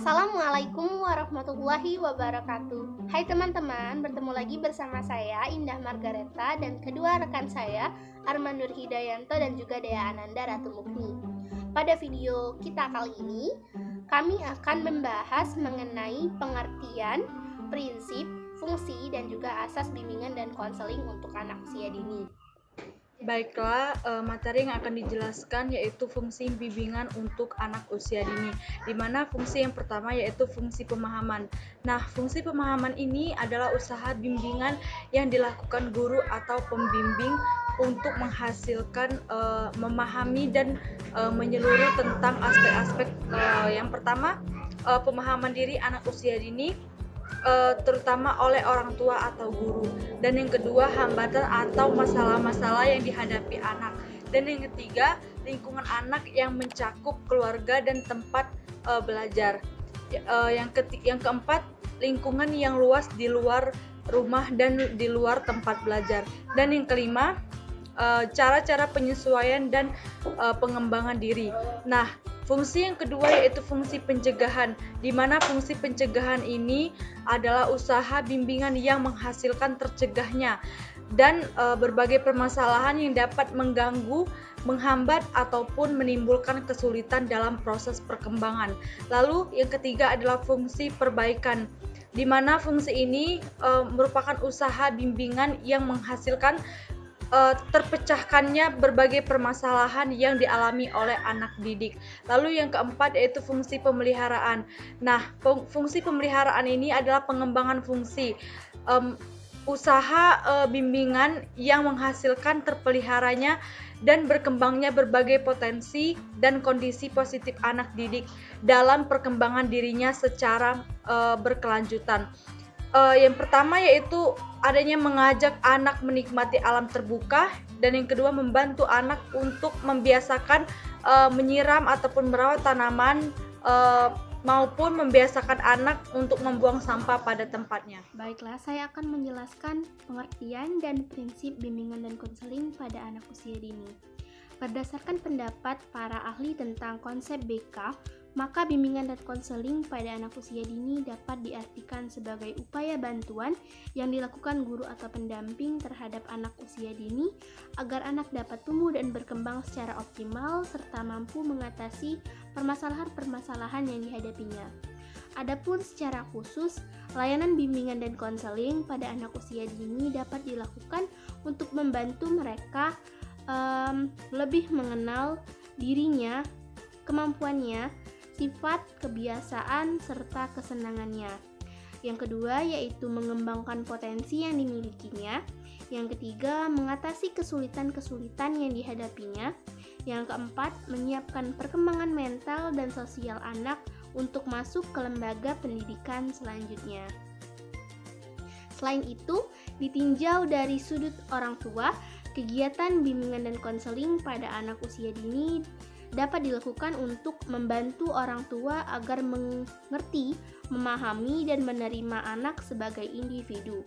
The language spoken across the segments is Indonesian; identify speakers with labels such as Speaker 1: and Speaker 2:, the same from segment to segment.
Speaker 1: Assalamualaikum warahmatullahi wabarakatuh. Hai teman-teman, bertemu lagi bersama saya Indah Margareta dan kedua rekan saya Arman Nur Hidayanto dan juga Dea Ananda Ratu Mukni. Pada video kita kali ini, kami akan membahas mengenai pengertian, prinsip, fungsi, dan juga asas bimbingan dan konseling untuk anak usia dini.
Speaker 2: Baiklah, materi yang akan dijelaskan yaitu fungsi bimbingan untuk anak usia dini, di mana fungsi yang pertama yaitu fungsi pemahaman. Nah, fungsi pemahaman ini adalah usaha bimbingan yang dilakukan guru atau pembimbing untuk menghasilkan memahami dan menyeluruh tentang aspek-aspek yang pertama, pemahaman diri anak usia dini, terutama oleh orang tua atau guru, dan yang kedua hambatan atau masalah-masalah yang dihadapi anak, dan yang ketiga lingkungan anak yang mencakup keluarga dan tempat belajar, yang keempat lingkungan yang luas di luar rumah dan di luar tempat belajar, dan yang kelima cara-cara penyesuaian dan pengembangan diri. Nah, fungsi yang kedua yaitu fungsi pencegahan, di mana fungsi pencegahan ini adalah usaha bimbingan yang menghasilkan tercegahnya dan berbagai permasalahan yang dapat mengganggu, menghambat ataupun menimbulkan kesulitan dalam proses perkembangan. Lalu yang ketiga adalah fungsi perbaikan, di mana fungsi ini merupakan usaha bimbingan yang menghasilkan terpecahkannya berbagai permasalahan yang dialami oleh anak didik. Lalu yang keempat yaitu fungsi pemeliharaan. Nah, fungsi pemeliharaan ini adalah pengembangan fungsi usaha bimbingan yang menghasilkan terpeliharanya dan berkembangnya berbagai potensi dan kondisi positif anak didik dalam perkembangan dirinya secara berkelanjutan. Yang pertama yaitu adanya mengajak anak menikmati alam terbuka, dan yang kedua membantu anak untuk membiasakan menyiram ataupun merawat tanaman, maupun membiasakan anak untuk membuang sampah pada tempatnya.
Speaker 1: Baiklah, saya akan menjelaskan pengertian dan prinsip bimbingan dan konseling pada anak usia dini. Berdasarkan pendapat para ahli tentang konsep BK, maka bimbingan dan konseling pada anak usia dini dapat diartikan sebagai upaya bantuan yang dilakukan guru atau pendamping terhadap anak usia dini agar anak dapat tumbuh dan berkembang secara optimal serta mampu mengatasi permasalahan-permasalahan yang dihadapinya. Adapun secara khusus, layanan bimbingan dan konseling pada anak usia dini dapat dilakukan untuk membantu mereka lebih mengenal dirinya, kemampuannya, sifat, kebiasaan, serta kesenangannya. Yang kedua yaitu mengembangkan potensi yang dimilikinya. Yang ketiga, mengatasi kesulitan-kesulitan yang dihadapinya. Yang keempat, menyiapkan perkembangan mental dan sosial anak untuk masuk ke lembaga pendidikan selanjutnya. Selain itu, ditinjau dari sudut orang tua, kegiatan bimbingan dan konseling pada anak usia dini dapat dilakukan untuk membantu orang tua agar mengerti, memahami, dan menerima anak sebagai individu,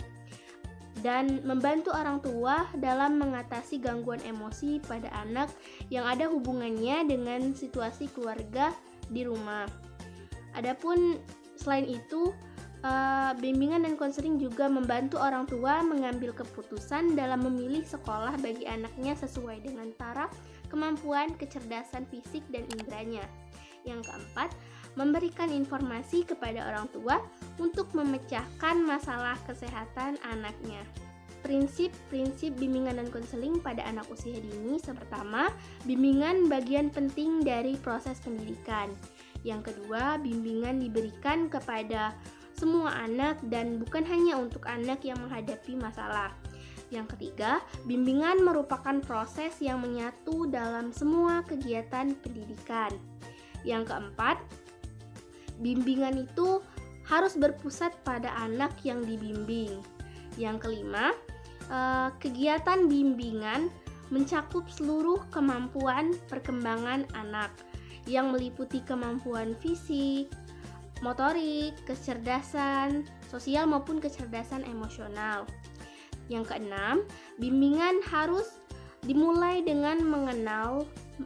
Speaker 1: dan membantu orang tua dalam mengatasi gangguan emosi pada anak yang ada hubungannya dengan situasi keluarga di rumah. Adapun selain itu, bimbingan dan konseling juga membantu orang tua mengambil keputusan dalam memilih sekolah bagi anaknya sesuai dengan taraf, kemampuan, kecerdasan fisik, dan inderanya. Yang keempat, memberikan informasi kepada orang tua untuk memecahkan masalah kesehatan anaknya. Prinsip-prinsip bimbingan dan konseling pada anak usia dini. Pertama, bimbingan bagian penting dari proses pendidikan. Yang kedua, bimbingan diberikan kepada semua anak dan bukan hanya untuk anak yang menghadapi masalah. Yang ketiga, bimbingan merupakan proses yang menyatu dalam semua kegiatan pendidikan. Yang keempat, bimbingan itu harus berpusat pada anak yang dibimbing. Yang kelima, kegiatan bimbingan mencakup seluruh kemampuan perkembangan anak yang meliputi kemampuan fisik, motorik, kecerdasan sosial maupun kecerdasan emosional. Yang keenam, bimbingan harus dimulai dengan mengenal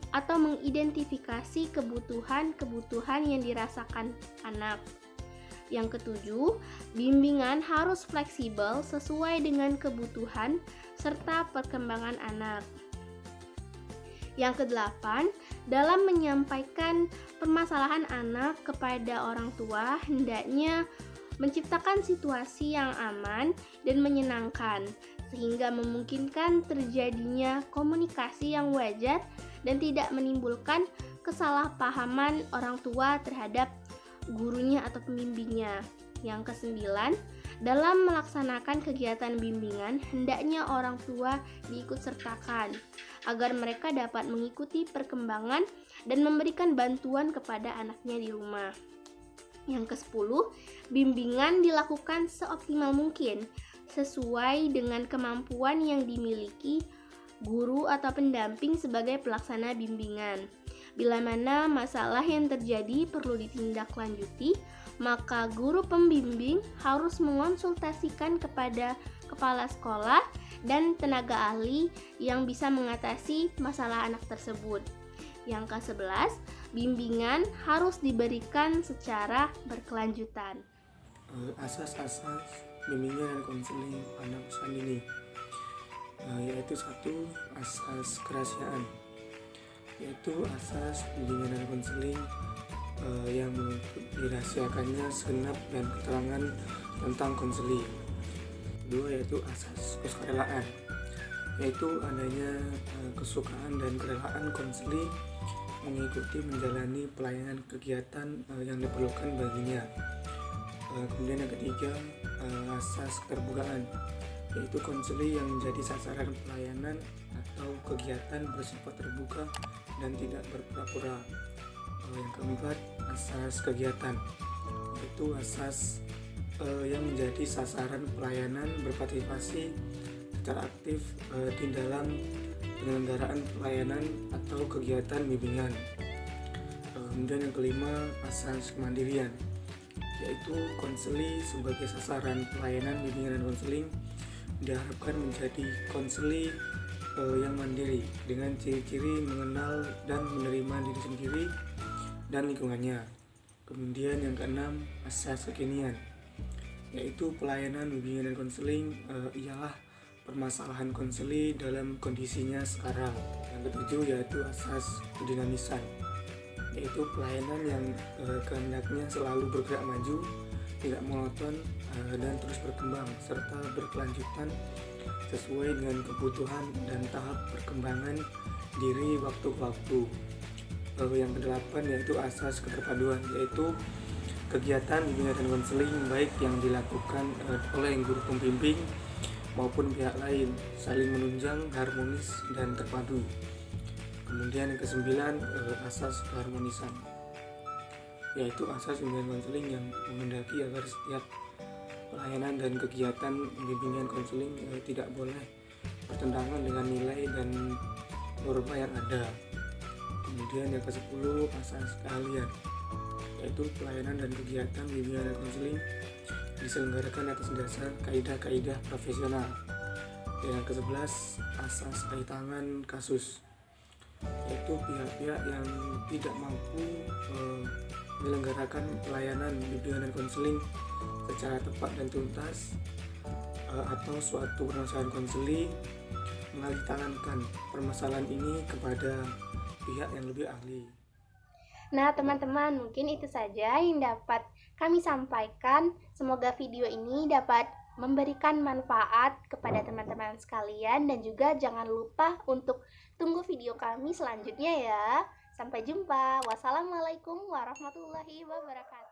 Speaker 1: atau mengidentifikasi kebutuhan-kebutuhan yang dirasakan anak. Yang ketujuh, bimbingan harus fleksibel sesuai dengan kebutuhan serta perkembangan anak. Yang kedelapan, dalam menyampaikan permasalahan anak kepada orang tua, hendaknya menciptakan situasi yang aman dan menyenangkan, sehingga memungkinkan terjadinya komunikasi yang wajar dan tidak menimbulkan kesalahpahaman orang tua terhadap gurunya atau pembimbingnya. Yang kesembilan, dalam melaksanakan kegiatan bimbingan, hendaknya orang tua diikutsertakan agar mereka dapat mengikuti perkembangan dan memberikan bantuan kepada anaknya di rumah. Yang kesepuluh, bimbingan dilakukan seoptimal mungkin sesuai dengan kemampuan yang dimiliki guru atau pendamping sebagai pelaksana bimbingan. Bila mana masalah yang terjadi perlu ditindaklanjuti, maka guru pembimbing harus mengonsultasikan kepada kepala sekolah dan tenaga ahli yang bisa mengatasi masalah anak tersebut. Yang ke-11, bimbingan harus diberikan secara berkelanjutan.
Speaker 3: Asas-asas bimbingan dan konseling anak usia dini, yaitu satu, asas kerahasiaan, yaitu asas bimbingan dan konseling yang dirahasiakannya segenap dan keterangan tentang konseling. Kedua, yaitu asas kesukarelaan, yaitu adanya kesukaan dan kerelaan konseling mengikuti menjalani pelayanan kegiatan yang diperlukan baginya. Kemudian yang ketiga, asas keterbukaan, yaitu konseling yang menjadi sasaran pelayanan atau kegiatan bersifat terbuka dan tidak berpura-pura. Yang keempat, asas kegiatan, yaitu asas yang menjadi sasaran pelayanan berpartisipasi secara aktif di dalam penyelenggaraan pelayanan atau kegiatan bimbingan. Kemudian yang kelima, asas kemandirian, yaitu konseling sebagai sasaran pelayanan bimbingan dan konseling diharapkan menjadi konseling yang mandiri dengan ciri-ciri mengenal dan menerima diri sendiri dan lingkungannya. Kemudian yang keenam, asas kekinian, yaitu pelayanan bimbingan dan konseling ialah permasalahan konseling dalam kondisinya sekarang. Yang ketujuh, yaitu asas kedinamisan, yaitu pelayanan yang kehendaknya selalu bergerak maju, tidak monoton dan terus berkembang serta berkelanjutan sesuai dengan kebutuhan dan tahap perkembangan diri waktu ke waktu. Yang kedelapan, yaitu asas keterpaduan, yaitu kegiatan bimbingan dan konseling baik yang dilakukan oleh guru pembimbing maupun pihak lain saling menunjang, harmonis dan terpadu. Kemudian yang kesembilan, asas keharmonisan, yaitu asas bimbingan konseling yang menghendaki agar setiap pelayanan dan kegiatan bimbingan konseling tidak boleh bertentangan dengan nilai dan norma yang ada. Kemudian yang ke-10, asas keahlian, yaitu pelayanan dan kegiatan bimbingan dan konseling diselenggarakan atas dasar kaidah-kaidah profesional. Yang ke-11, asas kaitangan kasus, yaitu pihak-pihak yang tidak mampu menyelenggarakan pelayanan bimbingan dan konseling secara tepat dan tuntas atau suatu permasalahan konseling mengalihtangankan permasalahan ini kepada pihak yang lebih ahli.
Speaker 1: Nah, teman-teman, mungkin itu saja yang dapat kami sampaikan. Semoga video ini dapat memberikan manfaat kepada teman-teman sekalian, dan juga jangan lupa untuk tunggu video kami selanjutnya ya. Sampai jumpa. Wassalamualaikum warahmatullahi wabarakatuh.